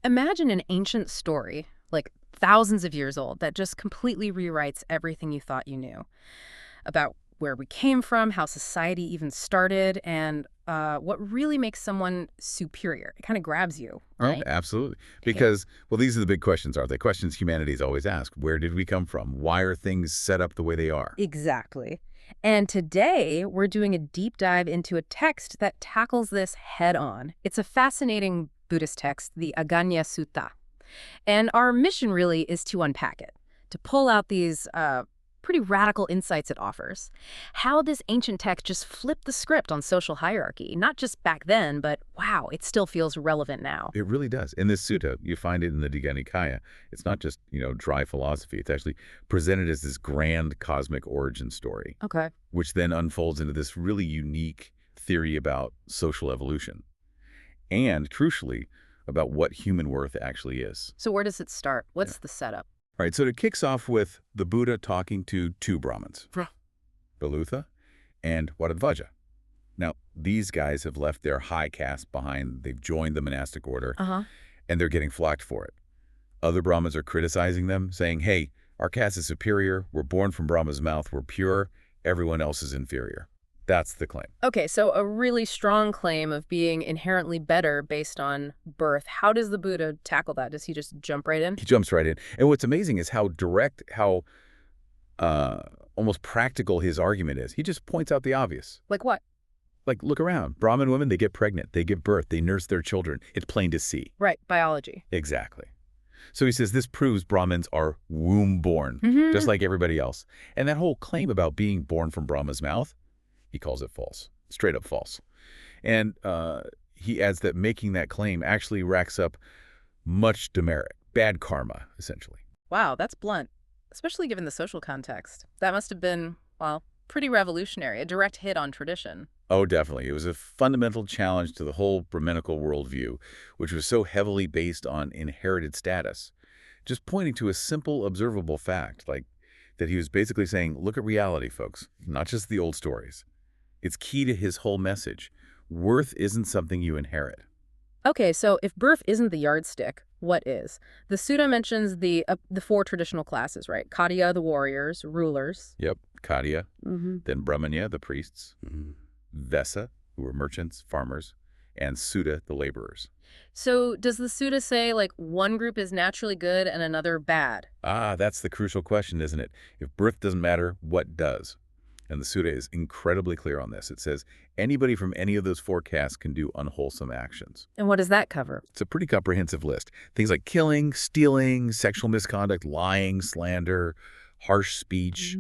Imagine an ancient story, like thousands of years old, that just completely rewrites everything you thought you knew about where we came from, how society even started, and what really makes someone superior. It kind of grabs you, Oh, right? absolutely. Okay. Because, well, these are the big questions, aren't they? Questions humanity's always asked. Where did we come from? Why are things set up the way they are? Exactly. And today, we're doing a deep dive into a text that tackles this head on. It's a fascinating Buddhist text, the Aggaññasuttaṃ. And our mission really is to unpack it, to pull out these pretty radical insights it offers. How this ancient text just flipped the script on social hierarchy, not just back then, but wow, it still feels relevant now. It really does. In this sutta, you find it in the Digha Nikaya. It's not just, dry philosophy. It's actually presented as this grand cosmic origin story, Okay. which then unfolds into this really unique theory about social evolution. And, crucially, about what human worth actually is. So where does it start? Yeah. What's the setup? All right, so it kicks off with the Buddha talking to two Brahmins, Balutha and Varadvaja. Now, these guys have left their high caste behind. They've joined the monastic order, Uh-huh. and they're getting flocked for it. Other Brahmins are criticizing them, saying, hey, our caste is superior. We're born from Brahma's mouth. We're pure. Everyone else is inferior. That's the claim. Okay, so a really strong claim of being inherently better based on birth. How does the Buddha tackle that? Does he just jump right in? He jumps right in. And what's amazing is how direct, how almost practical his argument is. He just points out the obvious. Like what? Like, look around. Brahmin women, they get pregnant. They give birth. They nurse their children. It's plain to see. Right, biology. Exactly. So he says this proves Brahmins are womb-born, just like everybody else. And that whole claim about being born from Brahma's mouth, he calls it false. Straight up false. And he adds that making that claim actually racks up much demerit, bad karma, essentially. Wow, that's blunt, especially given the social context. That must have been, well, pretty revolutionary, a direct hit on tradition. Oh, definitely. It was a fundamental challenge to the whole Brahminical worldview, which was so heavily based on inherited status. Just pointing to a simple, observable fact, like that he was basically saying, look at reality, folks, not just the old stories. It's key to his whole message. Worth isn't something you inherit. Okay, so if birth isn't the yardstick, what is? The Sutta mentions the four traditional classes, right? Khattiya, the warriors, rulers. Yep, Khattiya, then Brahmanya, the priests, Vesa, who were merchants, farmers, and Sutta, the laborers. So does the Sutta say, like, one group is naturally good and another bad? Ah, that's the crucial question, isn't it? If birth doesn't matter, what does? And the Sutta is incredibly clear on this. It says anybody from any of those four castes can do unwholesome actions. And what does that cover? It's a pretty comprehensive list. Things like killing, stealing, sexual misconduct, lying, slander, harsh speech,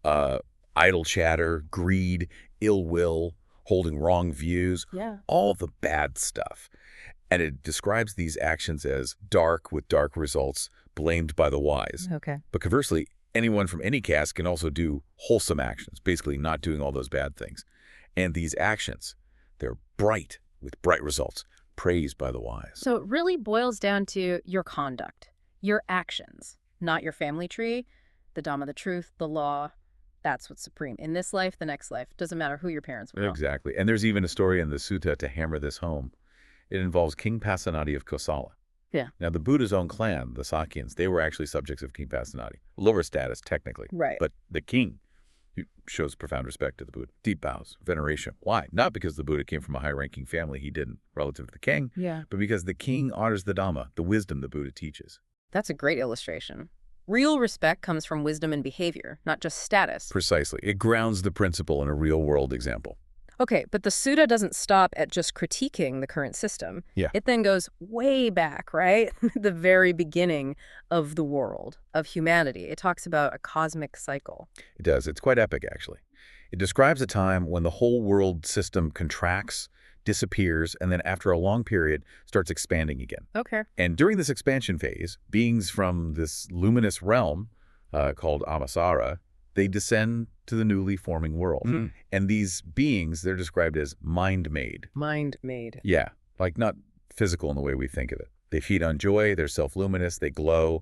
idle chatter, greed, ill will, holding wrong views, Yeah. all the bad stuff. And it describes these actions as dark with dark results, blamed by the wise. Okay. But conversely, anyone from any caste can also do wholesome actions, basically not doing all those bad things. And these actions, they're bright with bright results, praised by the wise. So it really boils down to your conduct, your actions, not your family tree, the Dhamma, the truth, the law. That's what's supreme. In this life, the next life. Doesn't matter who your parents were. Exactly. And there's even a story in the sutta to hammer this home. It involves King Pasenadi of Kosala. Yeah. Now, the Buddha's own clan, the Sakyans, they were actually subjects of King Pasenadi. Lower status, technically. Right. But the king shows profound respect to the Buddha. Deep bows, veneration. Why? Not because the Buddha came from a high-ranking family he didn't relative to the king, Yeah. but because the king honors the Dhamma, the wisdom the Buddha teaches. That's a great illustration. Real respect comes from wisdom and behavior, not just status. Precisely. It grounds the principle in a real-world example. Okay, but the Sutta doesn't stop at just critiquing the current system. Yeah. It then goes way back, right? The very beginning of the world, of humanity. It talks about a cosmic cycle. It does. It's quite epic, actually. It describes a time when the whole world system contracts, disappears, and then after a long period starts expanding again. Okay. And during this expansion phase, beings from this luminous realm called Amasara, they descend to the newly forming world. And these beings, they're described as mind-made. Mind-made. Yeah, like not physical in the way we think of it. They feed on joy, they're self-luminous, they glow,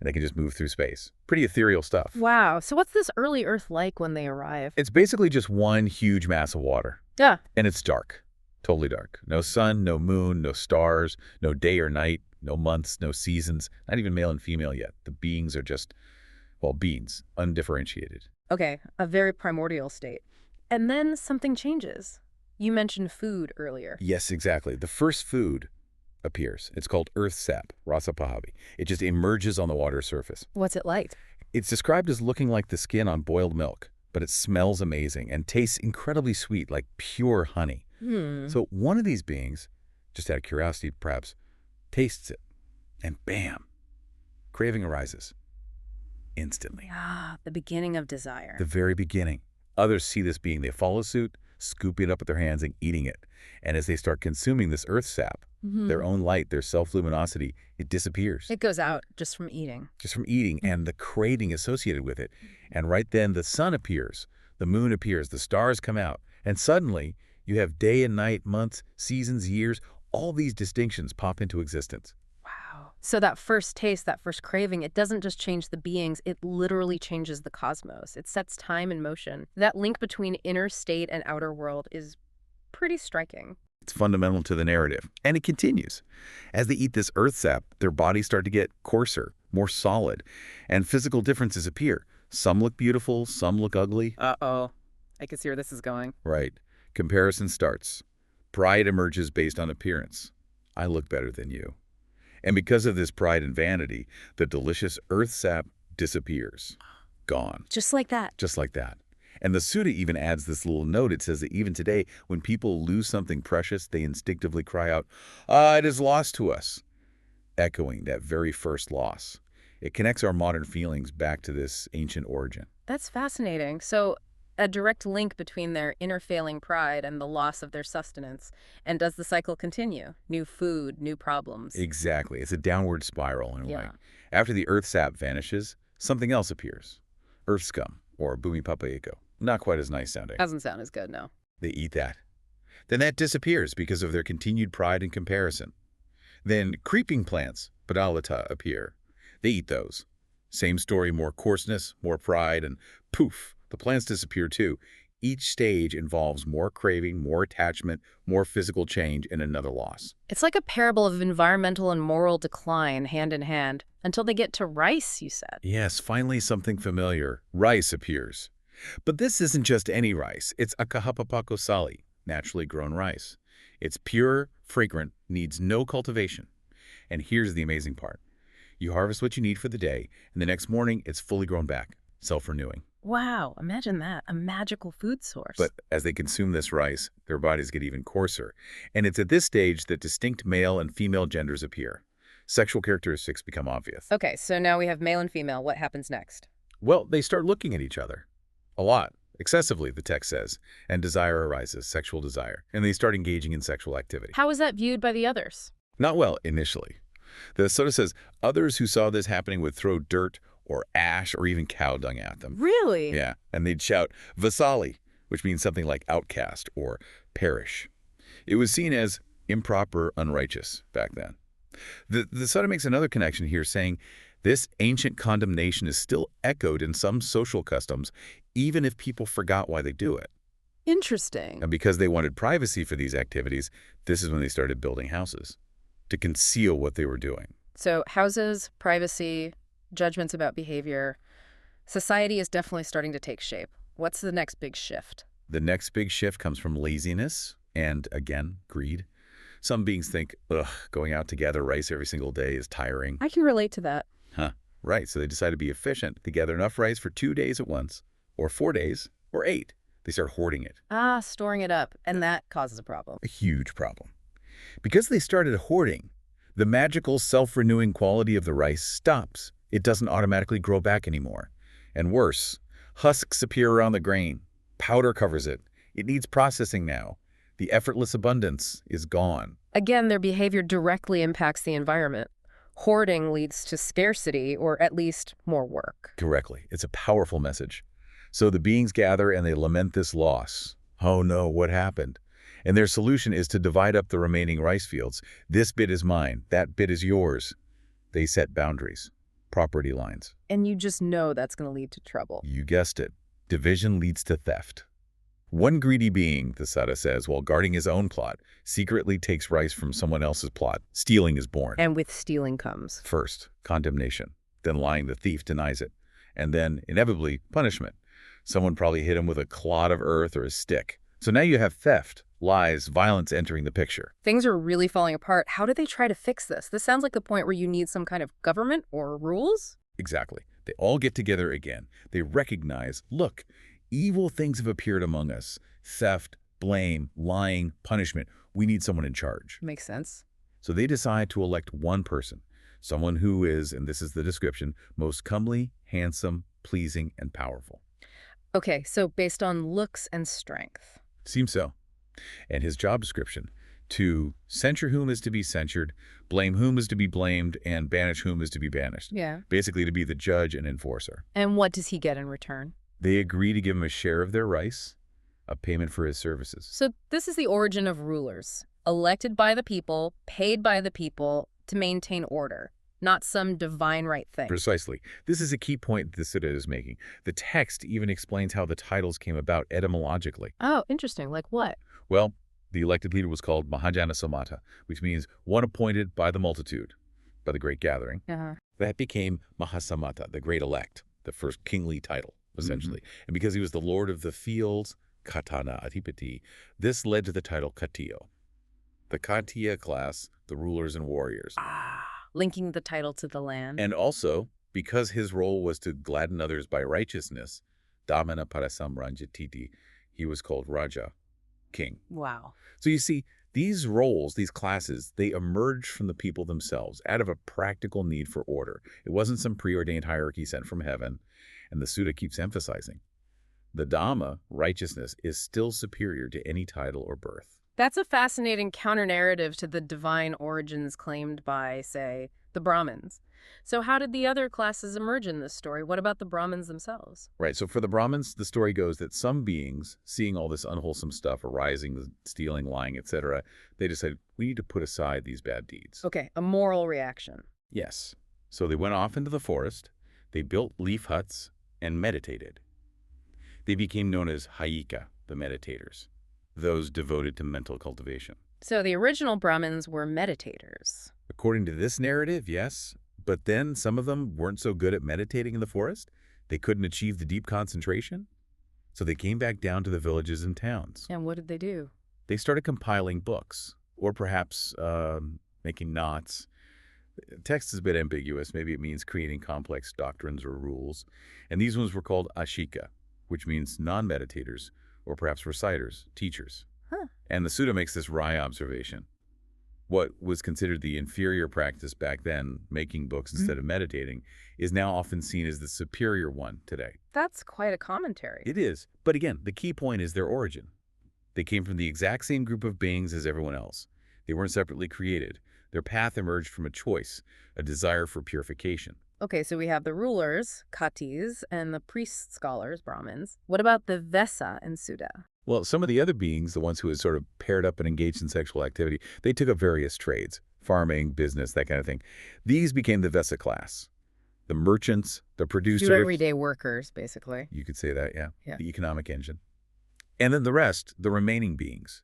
and they can just move through space. Pretty ethereal stuff. Wow. So what's this early Earth like when they arrive? It's basically just one huge mass of water. Yeah. And it's dark. Totally dark. No sun, no moon, no stars, no day or night, No months, no seasons, not even male and female yet. The beings are just, well, beings, undifferentiated. Okay, a very primordial state. And then something changes. You mentioned food earlier. Yes, exactly. The first food appears. It's called earth sap, rasa pahavi. It just emerges on the water surface. What's it like? It's described as looking like the skin on boiled milk, but it smells amazing and tastes incredibly sweet, like pure honey. So one of these beings, just out of curiosity perhaps, tastes it, and bam, craving arises instantly. Ah, the beginning of desire. The very beginning. Others see this being, they follow suit, scooping it up with their hands and eating it. And as they start consuming this earth sap, their own light, their self-luminosity, it disappears. It goes out just from eating. Just from eating and the craving associated with it. And right then the sun appears, the moon appears, the stars come out, and suddenly you have day and night, months, seasons, years, all these distinctions pop into existence. Wow. So that first taste, that first craving, it doesn't just change the beings, it literally changes the cosmos. It sets time in motion. That link between inner state and outer world is pretty striking. It's fundamental to the narrative, and it continues. As they eat this earth sap, their bodies start to get coarser, more solid, and physical differences appear. Some look beautiful, some look ugly. Uh-oh. I can see where this is going. Right. Comparison starts. Pride emerges based on appearance. I look better than you. And because of this pride and vanity, the delicious earth sap disappears. Gone. Just like that. Just like that. And the Sutta even adds this little note. It says that even today, when people lose something precious, they instinctively cry out, it is lost to us, echoing that very first loss. It connects our modern feelings back to this ancient origin. That's fascinating. So a direct link between their inner failing pride and the loss of their sustenance. And does the cycle continue? New food, new problems. Exactly. It's a downward spiral in a way. Yeah. After the earth sap vanishes, something else appears. Earth scum, or bumi papaiko. Not quite as nice sounding. Doesn't sound as good, no. They eat that. Then that disappears because of their continued pride and comparison. Then creeping plants, padalata, appear. They eat those. Same story, more coarseness, more pride, and poof, the plants disappear too. Each stage involves more craving, more attachment, more physical change, and another loss. It's like a parable of environmental and moral decline hand in hand until they get to rice, you said. Yes, finally something familiar. Rice appears. But this isn't just any rice. It's akahapapako sali, naturally grown rice. It's pure, fragrant, needs no cultivation. And here's the amazing part. You harvest what you need for the day, and the next morning it's fully grown back, self-renewing. Wow, imagine that, a magical food source. But as they consume this rice, their bodies get even coarser. And it's at this stage that distinct male and female genders appear. Sexual characteristics become obvious. Okay, so now we have male and female. What happens next? Well, they start looking at each other. A lot. Excessively, the text says. And desire arises, sexual desire. And they start engaging in sexual activity. How is that viewed by the others? Not well, initially. The Sutta says others who saw this happening would throw dirt or ash or even cow dung at them. Really? Yeah, and they'd shout, Vasali, which means something like outcast or perish. It was seen as improper, unrighteous back then. The Sutta makes another connection here, saying this ancient condemnation is still echoed in some social customs, even if people forgot why they do it. Interesting. And because they wanted privacy for these activities, this is when they started building houses to conceal what they were doing. So houses, privacy, judgments about behavior. Society is definitely starting to take shape. What's the next big shift? The next big shift comes from laziness and, again, greed. Some beings think, going out to gather rice every single day is tiring. I can relate to that. Right, so they decide to be efficient. They gather enough rice for 2 days at once, or 4 days, or 8. They start hoarding it. Storing it up, and that causes a problem. A huge problem. Because they started hoarding, the magical self-renewing quality of the rice stops. It doesn't automatically grow back anymore. And worse, husks appear around the grain. Powder covers it. It needs processing now. The effortless abundance is gone. Again, their behavior directly impacts the environment. Hoarding leads to scarcity, or at least more work. Correctly. It's a powerful message. So the beings gather and they lament this loss. Oh no, what happened? And their solution is to divide up the remaining rice fields. This bit is mine, that bit is yours. They set boundaries, property lines. And you just know that's going to lead to trouble. You guessed it. Division leads to theft. One greedy being, the Sutta says, while guarding his own plot, secretly takes rice from someone else's plot. Stealing is born. And with stealing comes. First, condemnation. Then lying the thief denies it. And then, inevitably, punishment. Someone probably hit him with a clod of earth or a stick. So now you have theft, lies, violence entering the picture. Things are really falling apart. How did they try to fix this? This sounds like the point where you need some kind of government or rules? Exactly. They all get together again. They recognize, look, evil things have appeared among us. Theft, blame, lying, punishment. We need someone in charge. Makes sense. So they decide to elect one person, someone who is, and this is the description, most comely, handsome, pleasing, and powerful. Okay, so based on looks and strength. Seems so. And his job description, to censure whom is to be censured, blame whom is to be blamed, and banish whom is to be banished. Yeah. Basically to be the judge and enforcer. And what does he get in return? They agree to give him a share of their rice, a payment for his services. So this is the origin of rulers, elected by the people, paid by the people to maintain order, not some divine right thing. Precisely. This is a key point the Sutta is making. The text even explains how the titles came about etymologically. Oh, interesting. Like what? Well, the elected leader was called Aggaññasuttaṃ, which means one appointed by the multitude, by the great gathering. That became Mahasamata, the great elect, the first kingly title, essentially. And because he was the lord of the fields, Katana Adhipati, this led to the title Katiyo. The Katiya class, the rulers and warriors. Linking the title to the land. And also, because his role was to gladden others by righteousness, Dhammana Parasam Ranjititi, he was called Raja, king. Wow. So you see, these roles, these classes, they emerged from the people themselves out of a practical need for order. It wasn't some preordained hierarchy sent from heaven, and the Sutta keeps emphasizing. The Dhamma, righteousness, is still superior to any title or birth. That's a fascinating counter-narrative to the divine origins claimed by, say, the Brahmins. So how did the other classes emerge in this story? What about the Brahmins themselves? Right, so for the Brahmins, the story goes that some beings, seeing all this unwholesome stuff arising, the stealing, lying, etc., they decided, we need to put aside these bad deeds. Okay, a moral reaction. Yes. So they went off into the forest, they built leaf huts, and meditated. They became known as Hayika, the meditators, those devoted to mental cultivation. So the original Brahmins were meditators. According to this narrative, yes. But then some of them weren't so good at meditating in the forest. They couldn't achieve the deep concentration. So they came back down to the villages and towns. And what did they do? They started compiling books, or perhaps making knots. Text is a bit ambiguous. Maybe it means creating complex doctrines or rules. And these ones were called ashika, which means non-meditators, or perhaps reciters, teachers. And the Sutta makes this wry observation. What was considered the inferior practice back then, making books instead of meditating, is now often seen as the superior one today. That's quite a commentary. It is. But again, the key point is their origin. They came from the exact same group of beings as everyone else. They weren't separately created. Their path emerged from a choice, a desire for purification. Okay, so we have the rulers, Katis, and the priest scholars, Brahmins. What about the Vesa in Sutta? Well, some of the other beings, the ones who had sort of paired up and engaged in sexual activity, they took up various trades, farming, business, that kind of thing. These became the Vesa class. The merchants, the producers. Do everyday workers, basically. You could say that, yeah. Yeah. The economic engine. And then the rest, the remaining beings.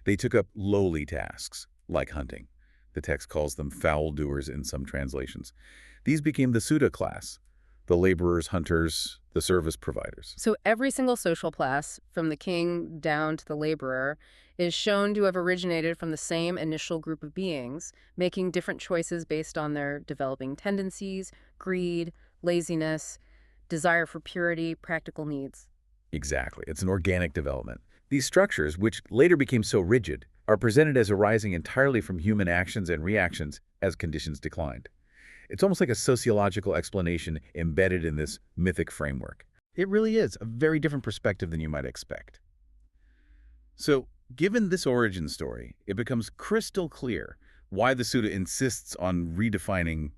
They took up lowly tasks, like hunting. The text calls them foul doers in some translations. These became the Sutta class, the laborers, hunters, the service providers. So every single social class, from the king down to the laborer, is shown to have originated from the same initial group of beings, making different choices based on their developing tendencies, greed, laziness, desire for purity, practical needs. Exactly. It's an organic development. These structures, which later became so rigid, are presented as arising entirely from human actions and reactions as conditions declined. It's almost like a sociological explanation embedded in this mythic framework. It really is a very different perspective than you might expect. So, given this origin story, it becomes crystal clear why the Sutta insists on redefining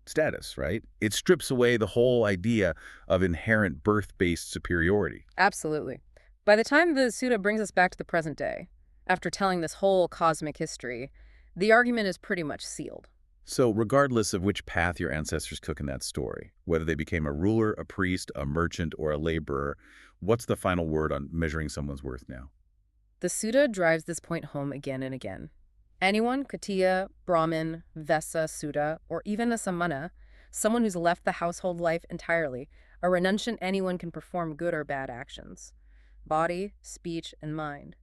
status, right? It strips away the whole idea of inherent birth-based superiority. Absolutely. By the time the Sutta brings us back to the present day, after telling this whole cosmic history, the argument is pretty much sealed. So regardless of which path your ancestors took in that story, whether they became a ruler, a priest, a merchant, or a laborer, what's the final word on measuring someone's worth now? The sutta drives this point home again and again. Anyone, Katiya, Brahmin, Vesa, Sutta, or even a Samana, someone who's left the household life entirely, a renunciant anyone can perform good or bad actions. Body, speech, and mind.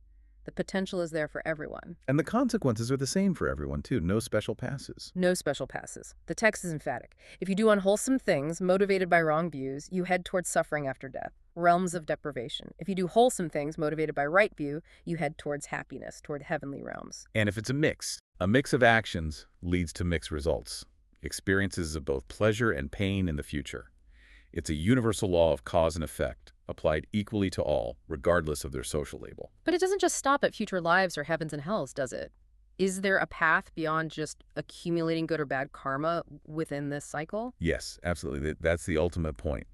The potential is there for everyone. And the consequences are the same for everyone, too. No special passes. No special passes. The text is emphatic. If you do unwholesome things, motivated by wrong views, you head towards suffering after death, realms of deprivation. If you do wholesome things, motivated by right view, you head towards happiness, toward heavenly realms. And if it's a mix of actions leads to mixed results, experiences of both pleasure and pain in the future. It's a universal law of cause and effect, applied equally to all, regardless of their social label. But it doesn't just stop at future lives or heavens and hells, does it? Is there a path beyond just accumulating good or bad karma within this cycle? Yes, absolutely. That's the ultimate point.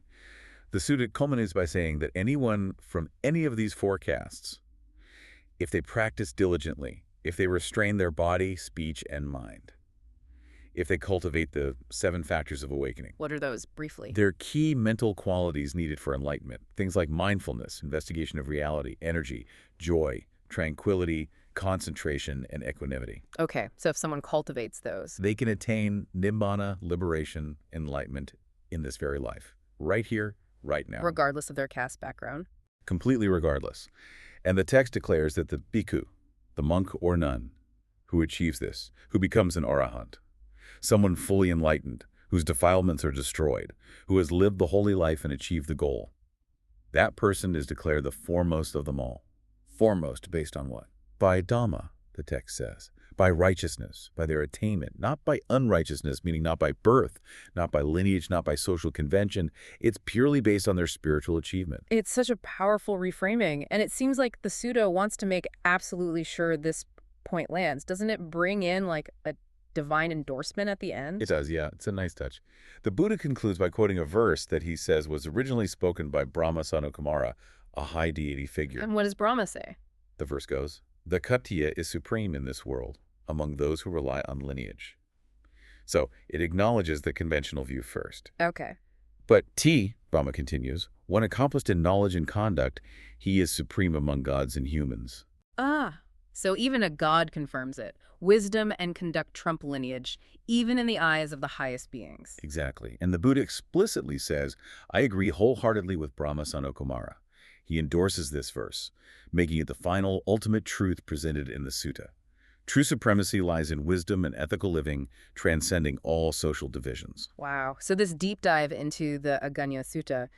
The sutta culminates by saying that anyone from any of these four castes, if they practice diligently, if they restrain their body, speech, and mind, if they cultivate the 7 factors of awakening. What are those, briefly? They're key mental qualities needed for enlightenment. Things like mindfulness, investigation of reality, energy, joy, tranquility, concentration, and equanimity. Okay, so if someone cultivates those. They can attain nibbana, liberation, enlightenment in this very life. Right here, right now. Regardless of their caste background. Completely regardless. And the text declares that the bhikkhu, the monk or nun, who achieves this, who becomes an arahant, someone fully enlightened, whose defilements are destroyed, who has lived the holy life and achieved the goal. That person is declared the foremost of them all. Foremost based on what? By Dhamma, the text says. By righteousness, by their attainment, not by unrighteousness, meaning not by birth, not by lineage, not by social convention. It's purely based on their spiritual achievement. It's such a powerful reframing, and it seems like the sutta wants to make absolutely sure this point lands. Doesn't it bring in like a divine endorsement at the end? It does, yeah. It's a nice touch. The Buddha concludes by quoting a verse that he says was originally spoken by Brahma Sanukumara, a high deity figure. And what does Brahma say? The verse goes, "The Katiya is supreme in this world among those who rely on lineage." So it acknowledges the conventional view first. Okay. But Brahma continues, when accomplished in knowledge and conduct, he is supreme among gods and humans. So even a god confirms it. Wisdom and conduct trump lineage, even in the eyes of the highest beings. Exactly. And the Buddha explicitly says, I agree wholeheartedly with Brahma Sanukumara. He endorses this verse, making it the final, ultimate truth presented in the sutta. True supremacy lies in wisdom and ethical living, transcending all social divisions. Wow. So this deep dive into the Aggaññasuttaṃ,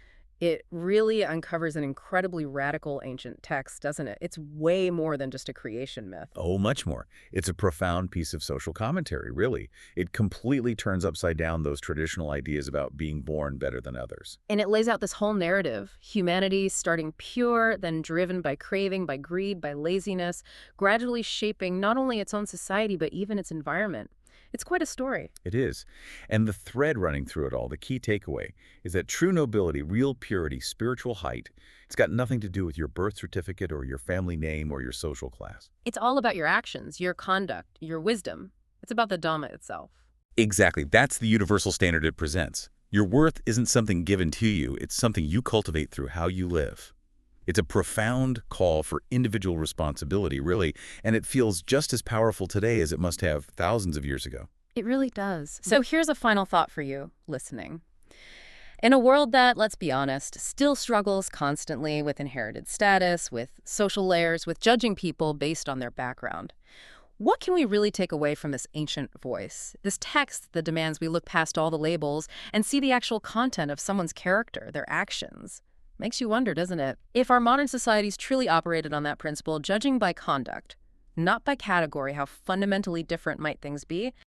it really uncovers an incredibly radical ancient text, doesn't it? It's way more than just a creation myth. Oh, much more. It's a profound piece of social commentary, really. It completely turns upside down those traditional ideas about being born better than others. And it lays out this whole narrative. Humanity starting pure, then driven by craving, by greed, by laziness, gradually shaping not only its own society, but even its environment. It's quite a story. It is. And the thread running through it all, the key takeaway, is that true nobility, real purity, spiritual height, it's got nothing to do with your birth certificate or your family name or your social class. It's all about your actions, your conduct, your wisdom. It's about the Dhamma itself. Exactly. That's the universal standard it presents. Your worth isn't something given to you. It's something you cultivate through how you live. It's a profound call for individual responsibility, really, and it feels just as powerful today as it must have thousands of years ago. It really does. So here's a final thought for you, listening. In a world that, let's be honest, still struggles constantly with inherited status, with social layers, with judging people based on their background, what can we really take away from this ancient voice, this text that demands we look past all the labels and see the actual content of someone's character, their actions? Makes you wonder, doesn't it? If our modern societies truly operated on that principle, judging by conduct, not by category, how fundamentally different might things be?